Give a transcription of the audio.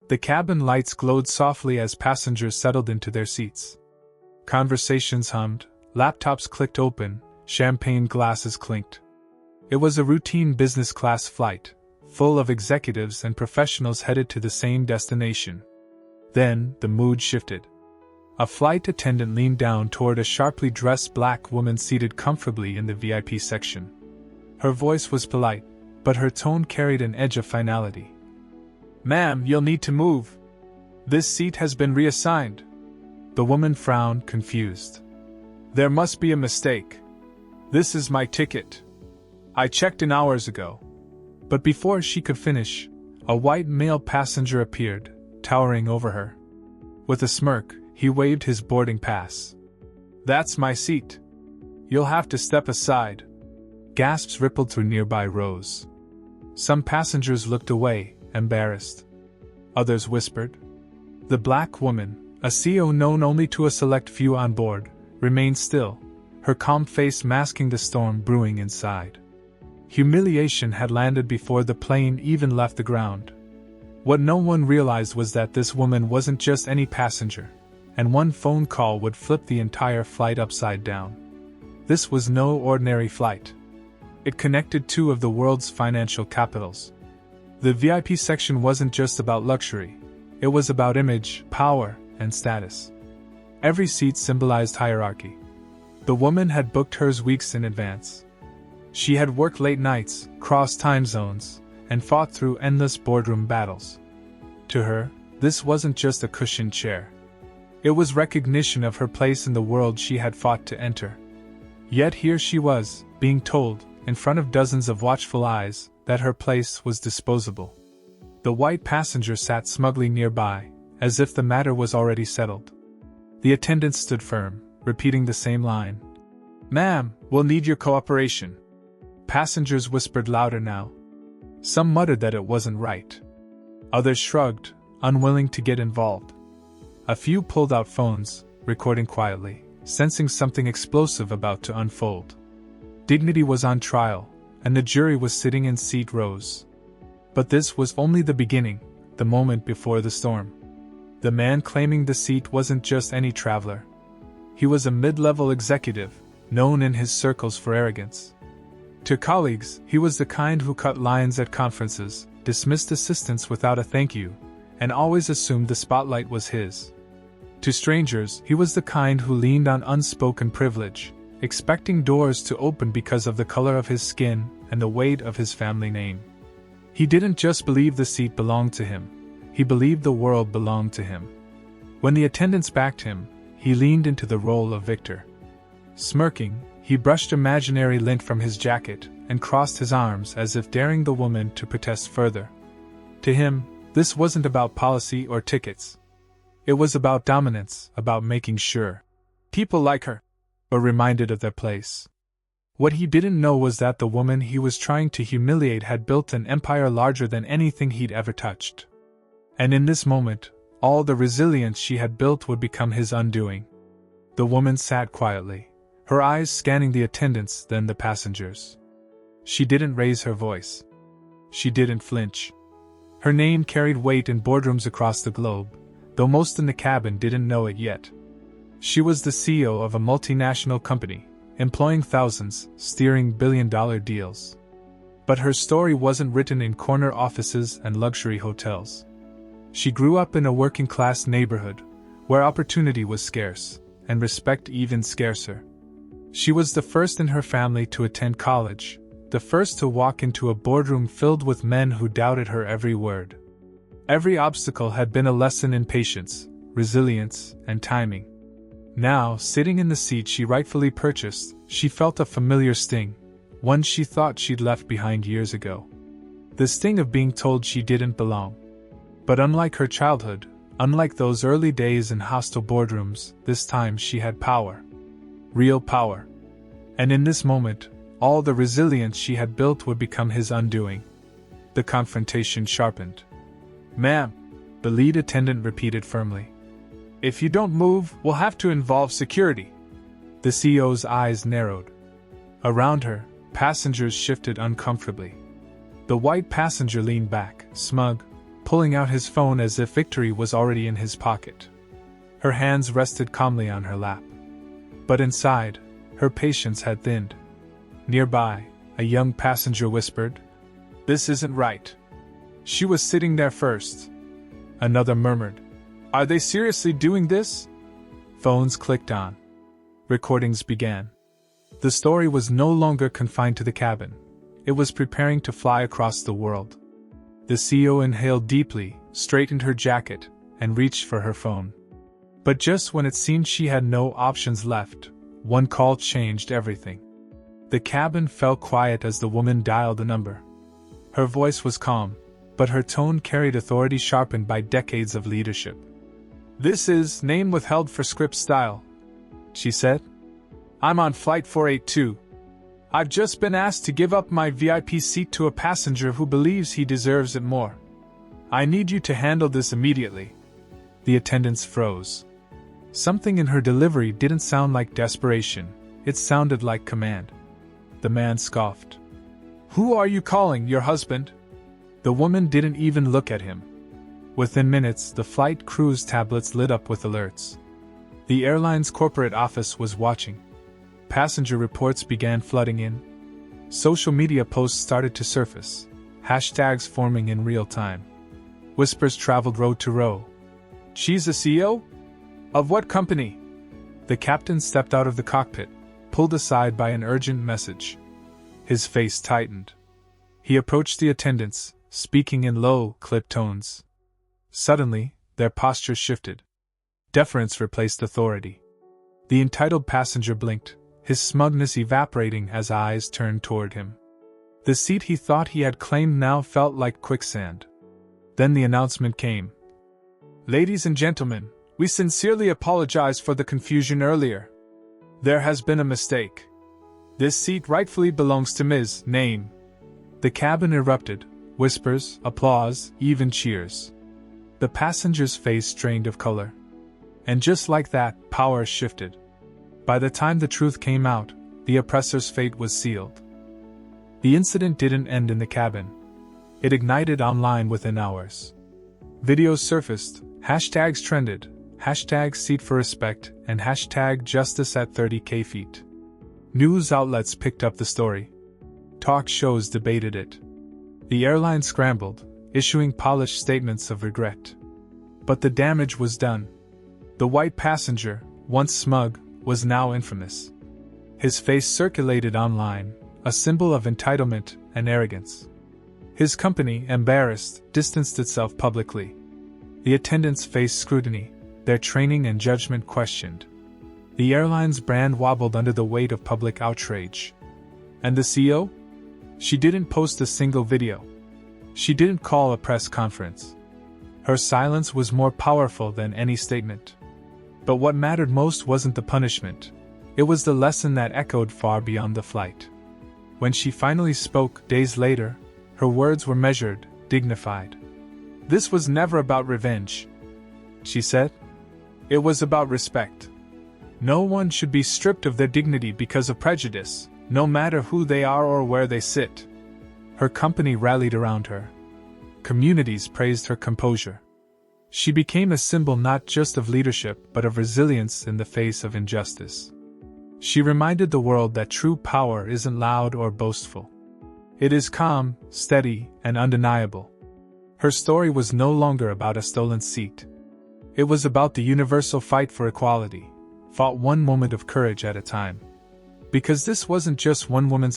The cabin lights glowed softly as passengers settled into their seats. Conversations hummed, laptops clicked open, champagne glasses clinked. It was a routine business-class flight, full of executives and professionals headed to the same destination. Then, the mood shifted. A flight attendant leaned down toward a sharply dressed black woman seated comfortably in the VIP section. Her voice was polite, but her tone carried an edge of finality. "Ma'am, you'll need to move. This seat has been reassigned." The woman frowned, confused. "There must be a mistake. This is my ticket. I checked in hours ago." But before she could finish, a white male passenger appeared, towering over her. With a smirk, he waved his boarding pass. "That's my seat. You'll have to step aside." Gasps rippled through nearby rows. Some passengers looked away, embarrassed. Others whispered. The black woman, a CEO known only to a select few on board, remained still, her calm face masking the storm brewing inside. Humiliation had landed before the plane even left the ground. What no one realized was that this woman wasn't just any passenger, and one phone call would flip the entire flight upside down. This was no ordinary flight. It connected two of the world's financial capitals. The VIP section wasn't just about luxury, it was about image, power, and status. Every seat symbolized hierarchy. The woman had booked hers weeks in advance. She had worked late nights, crossed time zones, and fought through endless boardroom battles. To her, this wasn't just a cushioned chair. It was recognition of her place in the world she had fought to enter. Yet here she was, being told, in front of dozens of watchful eyes, that her place was disposable. The white passenger sat smugly nearby, as if the matter was already settled. The attendant stood firm, repeating the same line. "Ma'am, we'll need your cooperation." Passengers whispered louder now. Some muttered that it wasn't right. Others shrugged, unwilling to get involved. A few pulled out phones, recording quietly, sensing something explosive about to unfold. Dignity was on trial, and the jury was sitting in seat rows. But this was only the beginning, the moment before the storm. The man claiming the seat wasn't just any traveler. He was a mid-level executive, known in his circles for arrogance. To colleagues, he was the kind who cut lines at conferences, dismissed assistants without a thank you, and always assumed the spotlight was his. To strangers, he was the kind who leaned on unspoken privilege, expecting doors to open because of the color of his skin and the weight of his family name. He didn't just believe the seat belonged to him, he believed the world belonged to him. When the attendants backed him, he leaned into the role of victor. Smirking, he brushed imaginary lint from his jacket and crossed his arms as if daring the woman to protest further. To him, this wasn't about policy or tickets. It was about dominance, about making sure people like her were reminded of their place. What he didn't know was that the woman he was trying to humiliate had built an empire larger than anything he'd ever touched. And in this moment, all the resilience she had built would become his undoing. The woman sat quietly, her eyes scanning the attendants, then the passengers. She didn't raise her voice. She didn't flinch. Her name carried weight in boardrooms across the globe, though most in the cabin didn't know it yet. She was the CEO of a multinational company, employing thousands, steering billion-dollar deals. But her story wasn't written in corner offices and luxury hotels. She grew up in a working-class neighborhood, where opportunity was scarce, and respect even scarcer. She was the first in her family to attend college, the first to walk into a boardroom filled with men who doubted her every word. Every obstacle had been a lesson in patience, resilience, and timing. Now, sitting in the seat she rightfully purchased, she felt a familiar sting, one she thought she'd left behind years ago. The sting of being told she didn't belong. But unlike her childhood, unlike those early days in hostile boardrooms, this time she had power. Real power. And in this moment, all the resilience she had built would become his undoing. The confrontation sharpened. "Ma'am," the lead attendant repeated firmly. "If you don't move, we'll have to involve security." The CEO's eyes narrowed. Around her, passengers shifted uncomfortably. The white passenger leaned back, smug, pulling out his phone as if victory was already in his pocket. Her hands rested calmly on her lap. But inside, her patience had thinned. Nearby, a young passenger whispered, "This isn't right." She was sitting there first. Another murmured, "Are they seriously doing this?" Phones clicked on. Recordings began. The story was no longer confined to the cabin. It was preparing to fly across the world. The CEO inhaled deeply, straightened her jacket, and reached for her phone. But just when it seemed she had no options left, one call changed everything. The cabin fell quiet as the woman dialed the number. Her voice was calm, but her tone carried authority sharpened by decades of leadership. "This is name withheld for script style," she said. "I'm on flight 482. I've just been asked to give up my VIP seat to a passenger who believes he deserves it more. I need you to handle this immediately." The attendants froze. Something in her delivery didn't sound like desperation, it sounded like command. The man scoffed. "Who are you calling, your husband?" The woman didn't even look at him. Within minutes, the flight crew's tablets lit up with alerts. The airline's corporate office was watching. Passenger reports began flooding in. Social media posts started to surface, hashtags forming in real time. Whispers traveled row to row. "She's the CEO? Of what company?" The captain stepped out of the cockpit, pulled aside by an urgent message. His face tightened. He approached the attendants, speaking in low, clipped tones. Suddenly, their postures shifted. Deference replaced authority. The entitled passenger blinked, his smugness evaporating as eyes turned toward him. The seat he thought he had claimed now felt like quicksand. Then the announcement came. "Ladies and gentlemen, we sincerely apologize for the confusion earlier. There has been a mistake. This seat rightfully belongs to Ms. Name." The cabin erupted, whispers, applause, even cheers. The passenger's face drained of color. And just like that, power shifted. By the time the truth came out, the oppressor's fate was sealed. The incident didn't end in the cabin. It ignited online within hours. Videos surfaced, hashtags trended, hashtag seat for respect, and hashtag justice at 30K feet. News outlets picked up the story. Talk shows debated it. The airline scrambled, issuing polished statements of regret. But the damage was done. The white passenger, once smug, was now infamous. His face circulated online, a symbol of entitlement and arrogance. His company, embarrassed, distanced itself publicly. The attendants faced scrutiny, their training and judgment questioned. The airline's brand wobbled under the weight of public outrage. And the CEO? She didn't post a single video. She didn't call a press conference. Her silence was more powerful than any statement. But what mattered most wasn't the punishment. It was the lesson that echoed far beyond the flight. When she finally spoke, days later, her words were measured, dignified. "This was never about revenge," she said. "It was about respect. No one should be stripped of their dignity because of prejudice, no matter who they are or where they sit." Her company rallied around her. Communities praised her composure. She became a symbol not just of leadership but of resilience in the face of injustice. She reminded the world that true power isn't loud or boastful. It is calm, steady, and undeniable. Her story was no longer about a stolen seat. It was about the universal fight for equality, fought one moment of courage at a time. Because this wasn't just one woman's